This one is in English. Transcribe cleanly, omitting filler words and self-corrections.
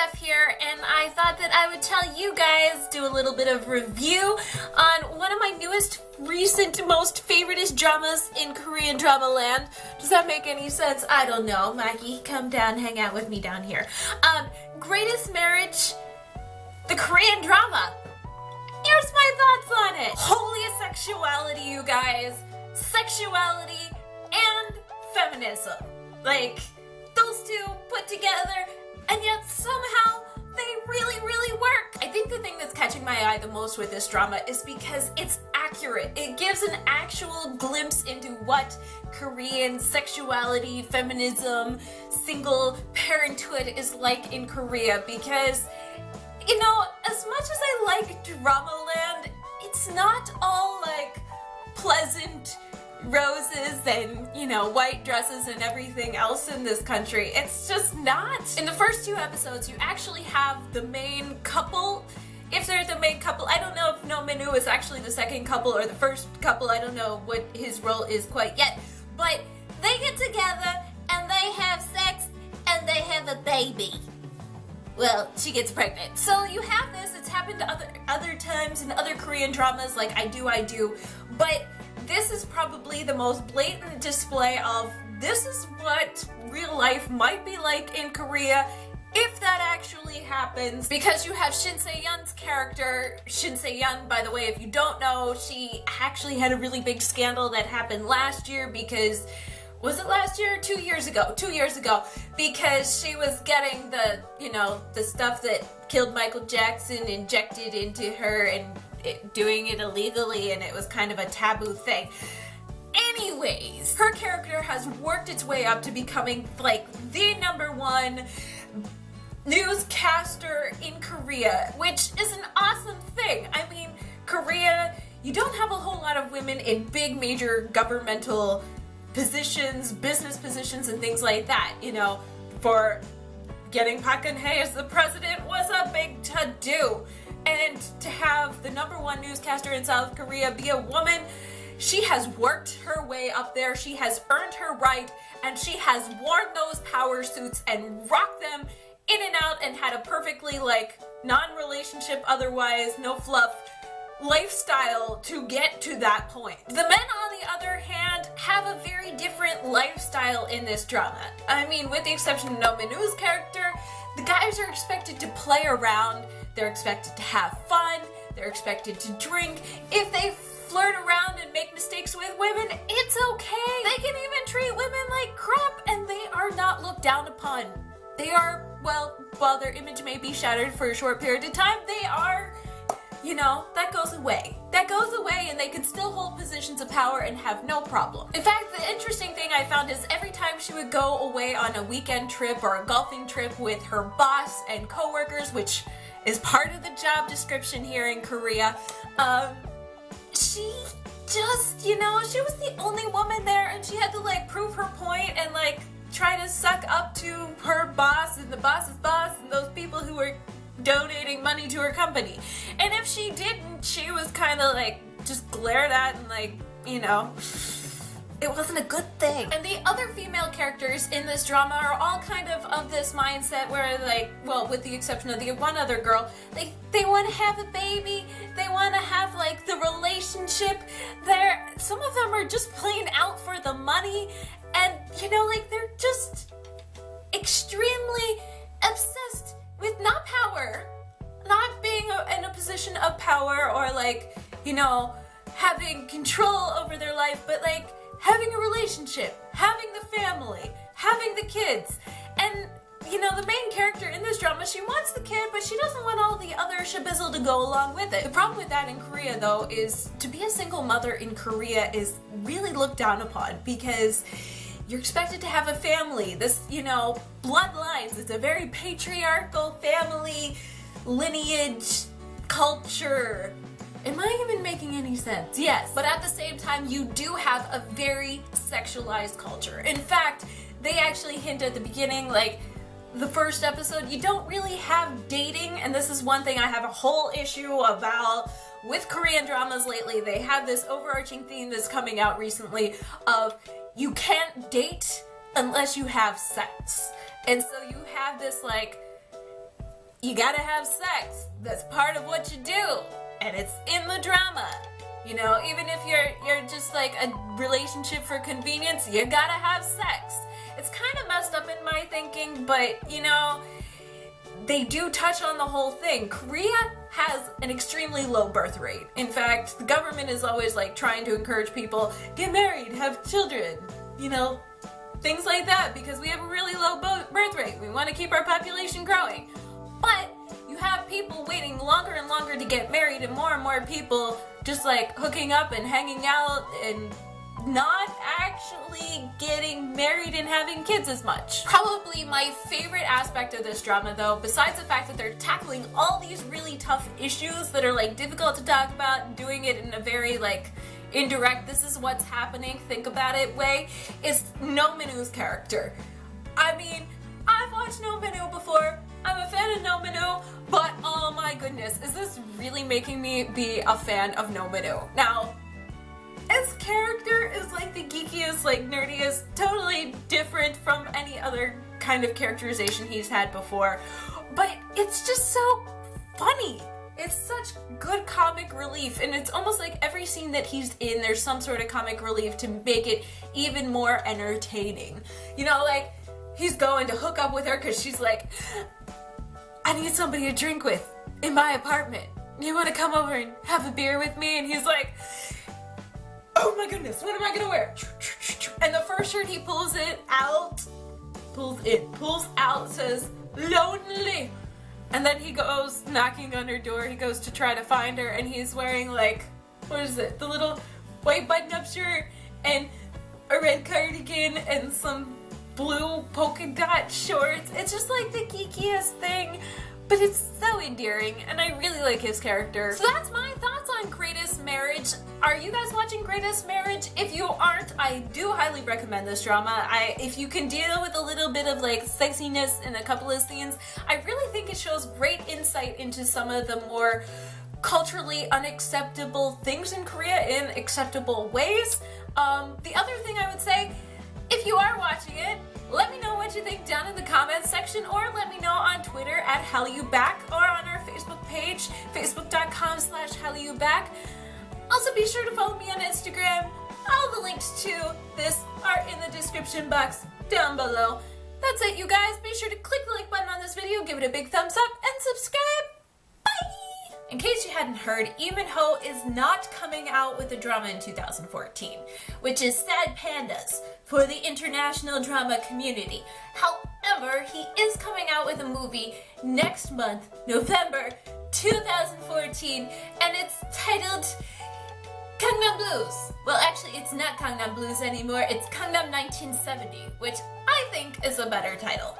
Steph here, and I thought that I would tell you guys, do a little bit of review on one of my newest, recent, most favoriteest dramas in Korean drama land. Does that make any sense? I don't know. Maggie, come down, hang out with me down here. Greatest Marriage, the Korean drama. Here's my thoughts on it. Holy sexuality, you guys. Sexuality and feminism. Like, those two put together, and yet somehow they really, really work. I think the thing that's catching my eye the most with this drama is because it's accurate. It gives an actual glimpse into what Korean sexuality, feminism, single parenthood is like in Korea, because, you know, as much as I like Drama Land, it's not all like pleasant roses and, you know, white dresses and everything else in this country. It's just not. In the first two episodes, you actually have the main couple. If they're the main couple, I don't know if No Minu is actually the second couple or the first couple. I don't know what his role is quite yet. But they get together and they have sex and they have a baby. Well, she gets pregnant. So you have this. It's happened other times in other Korean dramas like I Do. But this is probably the most blatant display of this is what real life might be like in Korea if that actually happens, because you have Shin Se-yeon's character. Shin Se-yeon, by the way, if you don't know, she actually had a really big scandal that happened last year because, was it last year or 2 years ago? 2 years ago, because she was getting the, you know, the stuff that killed Michael Jackson injected into her and doing it illegally, and it was kind of a taboo thing. Anyways, her character has worked its way up to becoming like the #1 newscaster in Korea, which is an awesome thing. I mean, Korea, you don't have a whole lot of women in big major governmental positions, business positions, and things like that. You know, for getting Park Si as the president was a big to-do. And to have the #1 newscaster in South Korea be a woman, she has worked her way up there, she has earned her right, and she has worn those power suits and rocked them in and out and had a perfectly, like, non-relationship, otherwise, no fluff lifestyle to get to that point. The men, on the other hand, have a very different lifestyle in this drama. I mean, with the exception of No Minu's character, the guys are expected to play around, they're expected to have fun, they're expected to drink. If they flirt around and make mistakes with women, it's okay. They can even treat women like crap and they are not looked down upon. They are, well, while their image may be shattered for a short period of time, they are, you know, that goes away. That goes away and they can still hold positions of power and have no problem. In fact, the interesting thing I found is every time she would go away on a weekend trip or a golfing trip with her boss and coworkers, which is part of the job description here in Korea, she just, you know, she was the only woman there and she had to like prove her point and like try to suck up to her boss and the boss's boss and those people who were donating money to her company. And if she didn't, she was kind of like just glared at and like, you know, it wasn't a good thing. And the other female characters in this drama are all kind of this mindset where, like, well, with the exception of the one other girl, they want to have a baby, they want to have like the relationship. Some of them are just plain out for the money, and you know, like they're just extremely obsessed with not power, not being in a position of power or like, you know, having control over their life, but like having a relationship, having the family, having the kids. And, you know, the main character in this drama, she wants the kid, but she doesn't want all the other shabizzle to go along with it. The problem with that in Korea, though, is to be a single mother in Korea is really looked down upon because you're expected to have a family. This, you know, bloodlines. It's a very patriarchal family lineage culture. Am I even making any sense? Yes. But at the same time, you do have a very sexualized culture. In fact, they actually hint at the beginning, like, the first episode, you don't really have dating, and this is one thing I have a whole issue about with Korean dramas lately. They have this overarching theme that's coming out recently of you can't date unless you have sex. And so you have this, like, you gotta have sex. That's part of what you do, and it's in the drama. You know, even if you're just like a relationship for convenience, you gotta have sex. It's kind of messed up in my thinking, but you know, they do touch on the whole thing. Korea has an extremely low birth rate. In fact, the government is always like trying to encourage people, get married, have children, you know, things like that, because we have a really low birth rate. We want to keep our population growing. But you have people waiting longer and longer to get married, and more people just like hooking up and hanging out and not actually getting married and having kids as much. Probably my favorite aspect of this drama, though, besides the fact that they're tackling all these really tough issues that are like difficult to talk about and doing it in a very like indirect, this is what's happening, think about it way, is No Minu's character. I mean, I've watched No Minu before, I'm a fan of No Minu, but oh my goodness, is this really making me be a fan of No Minu? Now, his character is like the geekiest, like nerdiest, totally different from any other kind of characterization he's had before, but it's just so funny. It's such good comic relief, and it's almost like every scene that he's in, there's some sort of comic relief to make it even more entertaining. You know, like, he's going to hook up with her because she's like, I need somebody to drink with in my apartment. You want to come over and have a beer with me? And he's like, oh my goodness, what am I gonna wear? And the first shirt he pulls out says, lonely. And then he goes knocking on her door, he goes to try to find her, and he's wearing like, what is it, the little white button-up shirt and a red cardigan and some blue polka dot shorts. It's just like the geekiest thing, but it's so endearing, and I really like his character. So that's my thoughts on Greatest Marriage. Are you guys watching Greatest Marriage? If you aren't, I do highly recommend this drama. If you can deal with a little bit of like sexiness in a couple of scenes, I really think it shows great insight into some of the more culturally unacceptable things in Korea in acceptable ways. The other thing I would say, if you are watching it, let me know what you think down in the comments section, or let me know on Twitter at Hallyu Back, or on our Facebook page, facebook.com/HallyuBack. Also be sure to follow me on Instagram. All the links to this are in the description box down below. That's it, you guys. Be sure to click the like button on this video, give it a big thumbs up, and subscribe. Bye! In case you hadn't heard, Lee Min-ho is not coming out with a drama in 2014, which is sad pandas for the international drama community. However, he is coming out with a movie next month, November 2014, and it's titled Gangnam Blues. Well, actually, it's not Gangnam Blues anymore, it's Gangnam 1970, which I think is a better title.